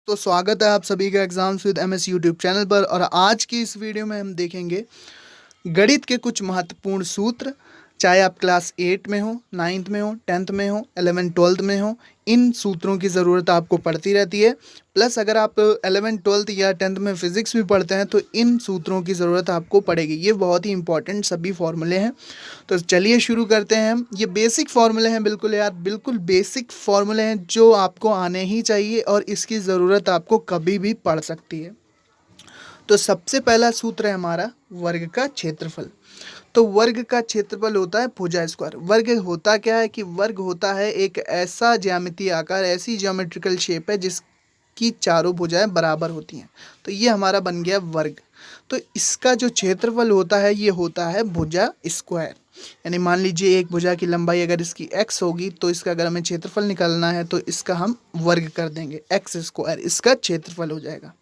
तो स्वागत है आप सभी का exams with MS YouTube channel पर। और आज की इस वीडियो में हम देखेंगे गणित के कुछ महत्वपूर्ण सूत्र। चाहे आप क्लास 8 में हो, 9th में हो, 10th में हो, 11th 12th में हो, इन सूत्रों की ज़रूरत आपको पड़ती रहती है। प्लस अगर आप 11th 12th या 10th में फिजिक्स भी पढ़ते हैं तो इन सूत्रों की ज़रूरत आपको पड़ेगी। ये बहुत ही इंपॉर्टेंट सभी फॉर्मूले हैं। तो चलिए शुरू करते हैं। ये बेसिक फार्मूले हैं, बिल्कुल यार, बिल्कुल बेसिक फार्मूले हैं जो आपको आने ही चाहिए और इसकी ज़रूरत आपको कभी भी पड़ सकती है। तो सबसे पहला सूत्र है हमारा वर्ग का क्षेत्रफल। तो वर्ग का क्षेत्रफल होता है भुजा स्क्वायर। वर्ग होता क्या है कि वर्ग होता है एक ऐसा ज्यामितीय आकार, ऐसी ज्योमेट्रिकल शेप है जिसकी चारों भुजाएं बराबर होती हैं। तो ये हमारा बन गया वर्ग। तो इसका जो क्षेत्रफल होता है ये होता है भुजा स्क्वायर। यानी मान लीजिए एक भुजा की लंबाई अगर इसकी x होगी तो इसका अगर हमें क्षेत्रफल निकालना है तो इसका हम वर्ग कर देंगे, x स्क्वायर इसका क्षेत्रफल हो जाएगा।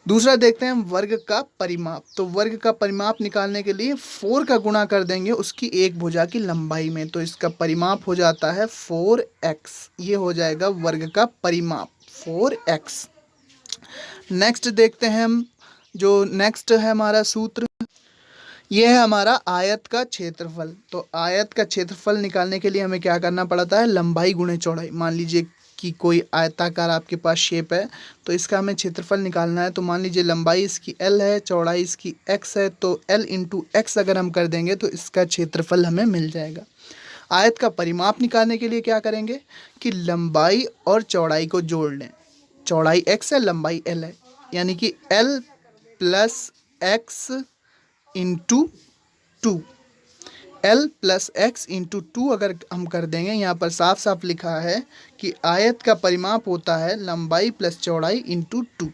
दूसरा देखते हैं हम वर्ग का परिमाप। तो वर्ग का परिमाप निकालने के लिए 4 का गुणा कर देंगे उसकी एक भुजा की लंबाई में, तो इसका परिमाप हो जाता है 4x। ये हो जाएगा वर्ग का परिमाप 4x। नेक्स्ट देखते हैं हम, जो नेक्स्ट है हमारा सूत्र, ये है हमारा आयत का क्षेत्रफल। तो आयत का क्षेत्रफल निकालने के लिए हमें क्या करना पड़ता है, लंबाई गुणे चौड़ाई। मान लीजिए कि कोई आयताकार आपके पास शेप है तो इसका हमें क्षेत्रफल निकालना है। तो मान लीजिए लंबाई इसकी l है, चौड़ाई इसकी x है, तो l इंटू एक्स अगर हम कर देंगे तो इसका क्षेत्रफल हमें मिल जाएगा। आयत का परिमाप निकालने के लिए क्या करेंगे कि लंबाई और चौड़ाई को जोड़ लें। चौड़ाई x है, लंबाई l है, यानी कि l plus x into 2, l plus x into 2 अगर हम कर देंगे, यहाँ पर साफ साफ लिखा है कि आयत का परिमाप होता है लंबाई प्लस चौड़ाई इंटू 2।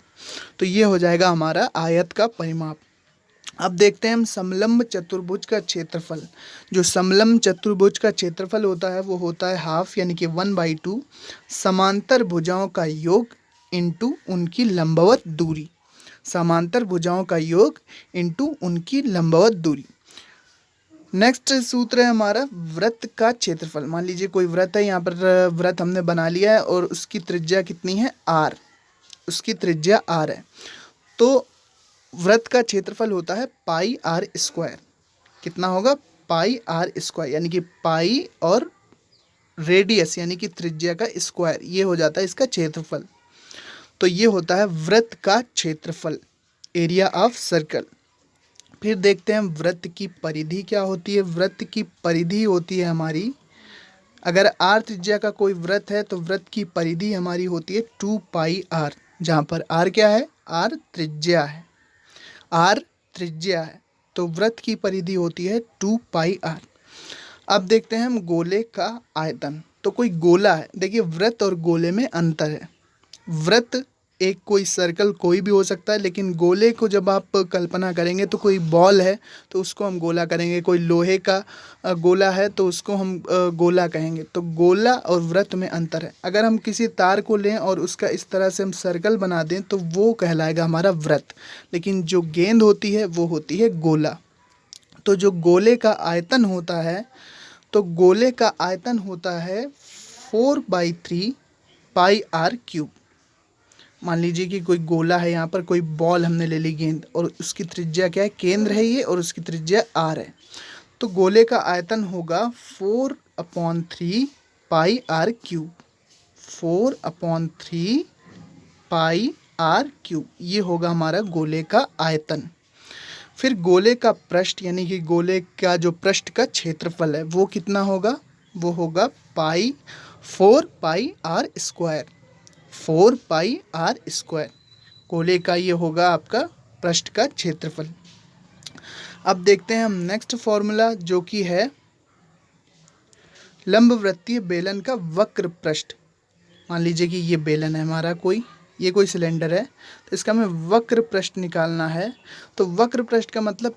तो ये हो जाएगा हमारा आयत का परिमाप। अब देखते हैं हम समलंब चतुर्भुज का क्षेत्रफल। जो समलंब चतुर्भुज का क्षेत्रफल होता है वो होता है हाफ, यानी कि 1/2 समांतर भुजाओं का योग इंटू उनकी लंबवत दूरी। समांतर भुजाओं का योग इंटू उनकी लंबवत दूरी। नेक्स्ट सूत्र है हमारा वृत्त का क्षेत्रफल। मान लीजिए कोई वृत्त है, यहाँ पर वृत्त हमने बना लिया है और उसकी त्रिज्या कितनी है, r। उसकी त्रिज्या r है। तो वृत्त का क्षेत्रफल होता है पाई r स्क्वायर। कितना होगा, पाई r स्क्वायर, यानी कि पाई और रेडियस यानी कि त्रिज्या का स्क्वायर, ये हो जाता है इसका क्षेत्रफल। तो ये होता है वृत्त का क्षेत्रफल, एरिया ऑफ सर्कल। फिर देखते हैं वृत्त की परिधि क्या होती है। वृत्त की परिधि होती है हमारी, अगर r त्रिज्या का कोई वृत्त है तो वृत्त की परिधि हमारी होती है 2πr, जहाँ पर r क्या है, r त्रिज्या है, r त्रिज्या है। तो वृत्त की परिधि होती है 2πr। अब देखते हैं हम गोले का आयतन। तो कोई गोला है, देखिए वृत्त और गोले में अंतर है। वृत्त एक कोई सर्कल कोई भी हो सकता है, लेकिन गोले को जब आप कल्पना करेंगे तो कोई बॉल है तो उसको हम गोला करेंगे, कोई लोहे का गोला है तो उसको हम गोला कहेंगे। तो गोला और वृत्त में अंतर है। अगर हम किसी तार को लें और उसका इस तरह से हम सर्कल बना दें तो वो कहलाएगा हमारा वृत्त, लेकिन जो गेंद होती है वो होती है गोला। तो जो गोले का आयतन होता है, तो गोले का आयतन होता है 4/3 पाई r क्यूब। मान लीजिए कि कोई गोला है, यहाँ पर कोई बॉल हमने ले ली गेंद, और उसकी त्रिज्या क्या है, केंद्र है ये, और उसकी त्रिज्या r है। तो गोले का आयतन होगा 4/3 पाई r क्यूब। 4/3 पाई r क्यूब, ये होगा हमारा गोले का आयतन। फिर गोले का पृष्ठ, यानी कि गोले का जो पृष्ठ का क्षेत्रफल है वो कितना होगा, वो होगा 4πr स्क्वायर। 4πr स्क्वायर गोले का ये होगा आपका पृष्ठ का क्षेत्रफल। अब देखते हैं हम नेक्स्ट फॉर्मूला, जो कि है लंबवृत्तीय बेलन का वक्र पृष्ठ। मान लीजिए कि ये बेलन है हमारा, ये कोई सिलेंडर है, तो इसका हमें वक्र पृष्ठ निकालना है। तो वक्र पृष्ठ का मतलब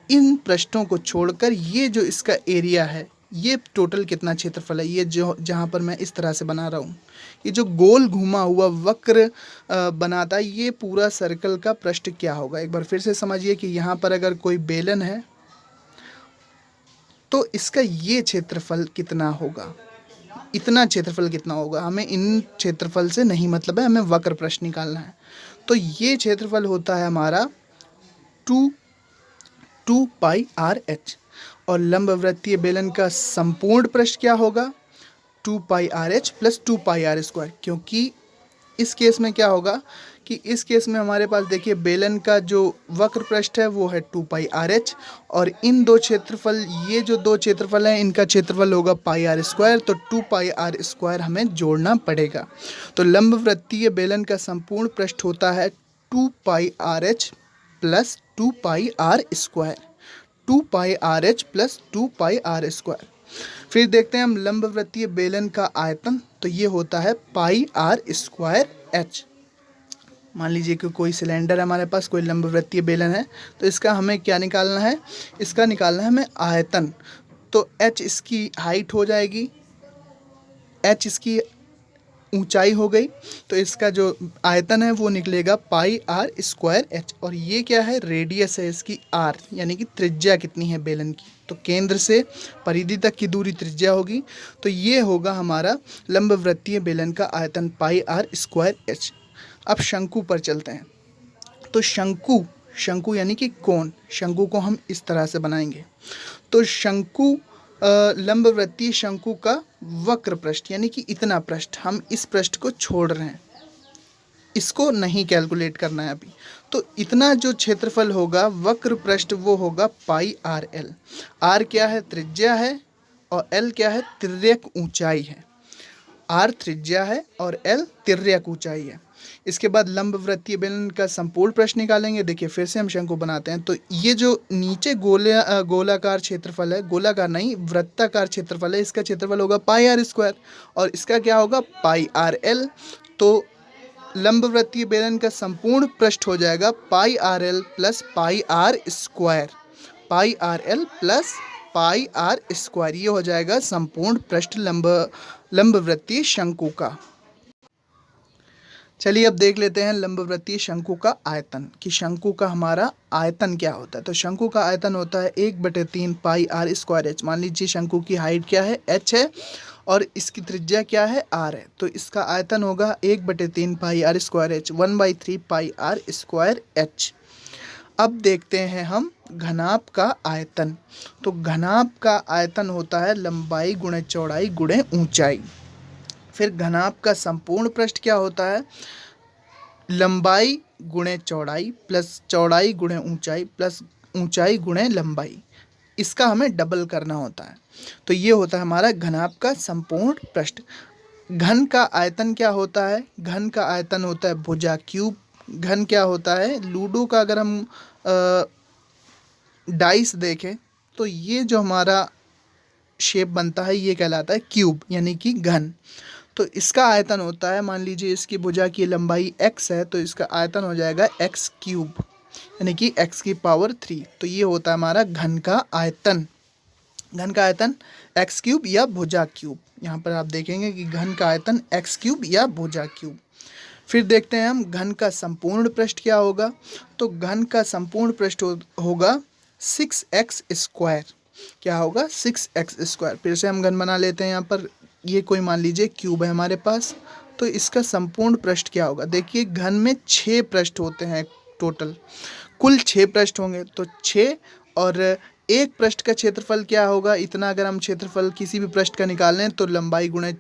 इन पृष्ठों को छोड़कर ये जो इसका एरिया है, ये टोटल कितना क्षेत्रफल है, ये जो जहाँ पर मैं इस तरह से बना रहा हूँ, ये जो गोल घुमा हुआ वक्र बनाता है, ये पूरा सर्कल का पृष्ठ क्या होगा। एक बार फिर से समझिए कि यहाँ पर अगर कोई बेलन है तो इसका ये क्षेत्रफल कितना होगा। इतना क्षेत्रफल कितना होगा, हमें इन क्षेत्रफल से नहीं मतलब है, हमें वक्र पृष्ठ निकालना है। तो ये क्षेत्रफल होता है हमारा 2 पाई आर एच, और लंबवृत्तीय बेलन का संपूर्ण पृष्ठ क्या होगा, 2 pi r h plus 2 pi r square. क्योंकि इस केस में क्या होगा कि इस केस में हमारे पास देखिए बेलन का जो वक्र पृष्ठ है वो है 2 पाई आर एच, और इन दो क्षेत्रफल, ये जो दो क्षेत्रफल हैं इनका क्षेत्रफल होगा पाई आर स्क्वायर, तो 2 पाई आर स्क्वायर हमें जोड़ना पड़ेगा। तो लंबवृत्तीय बेलन का संपूर्ण पृष्ठ होता है 2 pi r h plus 2 pi r square, 2 pi r h plus 2 pi r square. फिर देखते हैं हम लंबवृत्तीय बेलन का आयतन, तो ये होता है पाई आर स्क्वायर एच। मान लीजिए कि कोई सिलेंडर है हमारे पास, कोई लंबवृत्तीय बेलन है, तो इसका हमें क्या निकालना है, इसका निकालना है हमें आयतन। तो एच इसकी हाइट हो जाएगी, एच इसकी ऊंचाई हो गई, तो इसका जो आयतन है वो निकलेगा पाई आर स्क्वायर एच। और ये क्या है, रेडियस है इसकी आर, यानी कि त्रिज्या कितनी है बेलन की, तो केंद्र से परिधि तक की दूरी त्रिज्या होगी। तो ये होगा हमारा लंबवृत्तीय बेलन का आयतन पाई आर स्क्वायर एच। अब शंकु पर चलते हैं। तो शंकु यानी कि कोण, शंकु को हम इस तरह से बनाएंगे। तो शंकु, लंबवृत्तीय शंकु का वक्र पृष्ठ यानी कि इतना पृष्ठ, हम इस पृष्ठ को छोड़ रहे हैं, इसको नहीं कैलकुलेट करना है अभी। तो इतना जो क्षेत्रफल होगा वक्र पृष्ठ वो होगा पाई आर एल। आर क्या है, त्रिज्या है, और एल क्या है, तिर्यक ऊंचाई है। आर त्रिज्या है और एल तिर्यक ऊंचाई है। इसके बाद लंबवृत्तीय बेलन का संपूर्ण पृष्ठ निकालेंगे। देखिए फिर से हम शंकु बनाते हैं। तो ये जो नीचे गोलाकार क्षेत्रफल है, गोलाकार नहीं वृत्ताकार क्षेत्रफल है, इसका क्षेत्रफल होगा पाई आर स्क्वायर, और इसका क्या होगा पाई आर एल। तो लंबवृत्तीय बेलन का संपूर्ण पृष्ठ हो जाएगा pi r l plus pi r square, pi r l plus pi r square. ये हो जाएगा संपूर्ण पृष्ठ लंबवृत्तीय शंकु का। चलिए अब देख लेते हैं लंबवृत्तीय शंकु का आयतन, कि शंकु का हमारा आयतन क्या होता है। तो शंकु का आयतन होता है 1/3 पाई आर स्क्वायर एच। मान लीजिए शंकु की हाइट क्या है, एच है, और इसकी त्रिज्या क्या है, आर है। तो इसका आयतन होगा 1/3 pi r square h, 1/3 pi r square h. अब देखते हैं हम घनाभ का आयतन। तो घनाभ का आयतन होता है लंबाई गुणे चौड़ाई गुणे ऊंचाई। फिर घनाभ का संपूर्ण पृष्ठ क्या होता है, लंबाई गुणे चौड़ाई प्लस चौड़ाई गुणे ऊंचाई प्लस ऊंचाई गुणे लंबाई। इसका हमें डबल करना होता है। तो ये होता है हमारा घनाभ का संपूर्ण पृष्ठ। घन का आयतन क्या होता है, घन का आयतन होता है भुजा क्यूब। घन क्या होता है, लूडो का अगर हम डाइस देखें तो ये जो हमारा शेप बनता है ये कहलाता है क्यूब, यानी कि घन। तो इसका आयतन होता है, मान लीजिए इसकी भुजा की लंबाई x है, तो इसका आयतन हो जाएगा x क्यूब, यानी कि x की पावर 3। तो ये होता है हमारा घन का आयतन। घन का आयतन x क्यूब या भुजा क्यूब। यहाँ पर आप देखेंगे कि घन का आयतन x क्यूब या भुजा क्यूब। फिर देखते हैं हम घन का संपूर्ण पृष्ठ क्या होगा। तो घन का संपूर्ण पृष्ठ होगा 6x स्क्वायर। क्या होगा, 6x स्क्वायर। फिर से हम घन बना लेते हैं। यहाँ पर ये कोई मान लीजिए क्यूब है हमारे पास, तो इसका संपूर्ण पृष्ठ क्या होगा। देखिए घन में 6 पृष्ठ होते हैं टोटल, कुल 6 पृष्ठ होंगे। तो 6 और एक पृष्ठ का क्षेत्रफल क्या होगा, इतना अगर हम क्षेत्रफल किसी भी पृष्ठ का निकाल लें तो लंबाई गुणे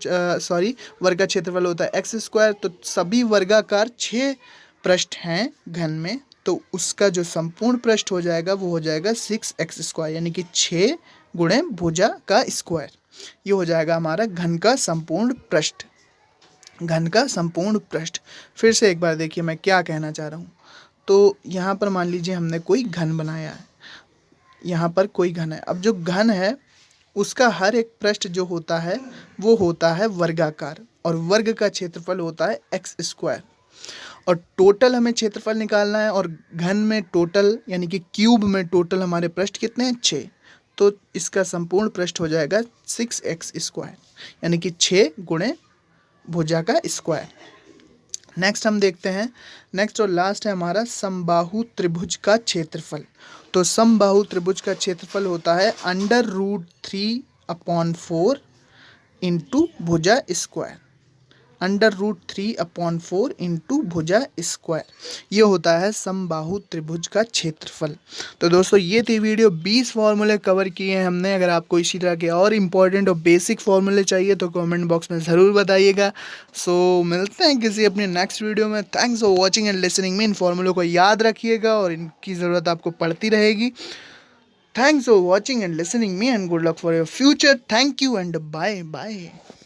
वर्ग का क्षेत्रफल होता है एक्स स्क्वायर। तो सभी वर्गाकार 6 पृष्ठ हैं घन में, तो उसका जो संपूर्ण पृष्ठ हो जाएगा वो हो जाएगा 6x स्क्वायर, यानी कि 6 गुणे भुजा का स्क्वायर। ये हो जाएगा हमारा घन का संपूर्ण पृष्ठ। घन का संपूर्ण पृष्ठ। फिर से एक बार देखिए मैं क्या कहना चाह रहा हूँ। तो यहाँ पर मान लीजिए हमने कोई घन बनाया है, यहाँ पर कोई घन है। अब जो घन है उसका हर एक पृष्ठ जो होता है वो होता है वर्गाकार, और वर्ग का क्षेत्रफल होता है एक्स स्क्वायर। और टोटल हमें क्षेत्रफल निकालना है, और घन में टोटल यानी कि क्यूब में टोटल हमारे पृष्ठ कितने हैं, 6। तो इसका संपूर्ण पृष्ठ हो जाएगा 6x स्क्वायर, यानी कि 6 गुणे भुजा का स्क्वायर। नेक्स्ट हम देखते हैं, नेक्स्ट और लास्ट है हमारा समबाहु त्रिभुज का क्षेत्रफल। तो समबाहु त्रिभुज का क्षेत्रफल होता है √3/4 इंटू भुजा स्क्वायर, √3/4 इंटू भुजा स्क्वायर, ये होता है समबाहु त्रिभुज का क्षेत्रफल। तो दोस्तों ये थी वीडियो, 20 फॉर्मूले कवर किए हैं हमने। अगर आपको इसी तरह के और इम्पोर्टेंट और बेसिक फॉर्मूले चाहिए तो कमेंट बॉक्स में ज़रूर बताइएगा। सो मिलते हैं किसी अपने नेक्स्ट वीडियो में। Thanks for watching and listening में। इन फॉर्मूलों को याद रखिएगा और इनकी ज़रूरत आपको पड़ती रहेगी। Thanks for watching and listening me, and good luck for your future. Thank you and bye bye.